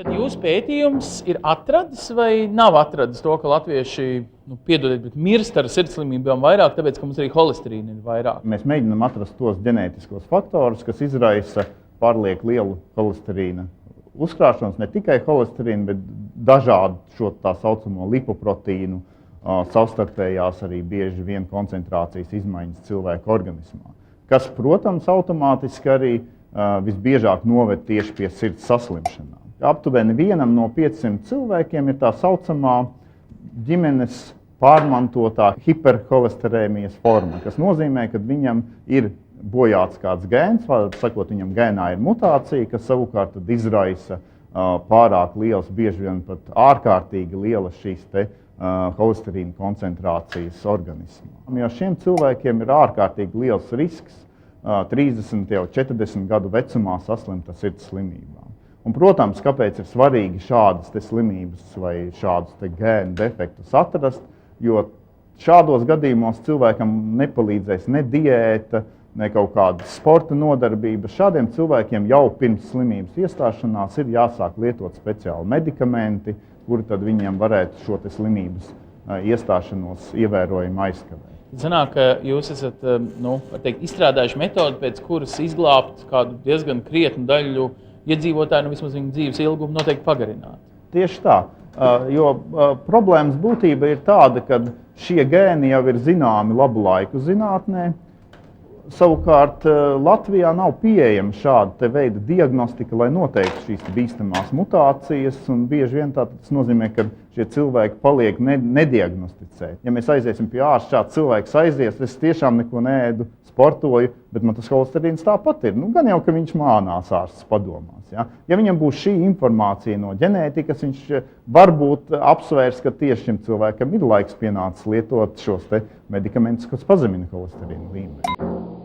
Tad jūsu pētījums ir atradis vai nav atradis to, ka latvieši, piedodiet, bet mirst ar sirdslimībām vairāk, tāpēc, ka mums arī holesterīna ir vairāk? Mēs mēģinām atrast tos ģenētiskos faktorus, kas izraisa pārlieku lielu holesterīna uzkrāšanos, ne tikai holesterīnu, bet dažādu šo tā saucamo lipoproteīnu, savstarpējās arī bieži vien koncentrācijas izmaiņas cilvēka organismā, kas, protams, automātiski arī visbiežāk noved tieši pie sirds saslimšanām. Aptuveni 1 no 500 cilvēkiem ir tā saucamā ģimenes pārmantotā hiperholesterēmijas forma, kas nozīmē, ka viņam ir bojāts kāds gēns, sakot, viņam gēnā ir mutācija, kas savukārt izraisa pārāk liels, bieži vien pat ārkārtīgi lielas šīs holesterīna koncentrācijas organismā. Jo šiem cilvēkiem ir ārkārtīgi liels risks 30 jau 40 gadu vecumā saslimt ar sirds slimībām. Un, protams, kāpēc ir svarīgi šādas slimības vai šādus gēnu defektus atrast, jo šādos gadījumos cilvēkam nepalīdzēs ne diēta, ne kaut kāda sporta nodarbība. Šādiem cilvēkiem jau pirms slimības iestāšanās ir jāsāk lietot speciāli medikamenti, kuri tad viņiem varētu šo slimības iestāšanos ievērojami aizkavēt. Sanāk, ka jūs esat izstrādājuši metodi, pēc kuras izglābt kādu diezgan krietnu daļu iedzīvotāju, vismaz viņu dzīves ilgumu noteikti pagarināt. Tieši tā, jo problēmas būtība ir tāda, ka šie gēni jau ir zināmi labu laiku zinātnē. Savukārt Latvijā nav pieejama šāda veida diagnostika, lai noteiktu šīs bīstamās mutācijas, un bieži vien tas nozīmē, ka šie cilvēki paliek nediagnosticēti. Ja mēs aiziesim pie ārsta, šāds cilvēks aizies, es tiešām neko neēdu, sportoju, bet man tas holesterīns tāpat ir. Gan jau, ka viņš mānās ārsts padomās. Ja viņam būs šī informācija no ģenētikas, viņš varbūt apsvērs, ka tieši šim cilvēkam ir laiks pienācis lietot šos medikamentus, kas pazemina holesterīna līmeni.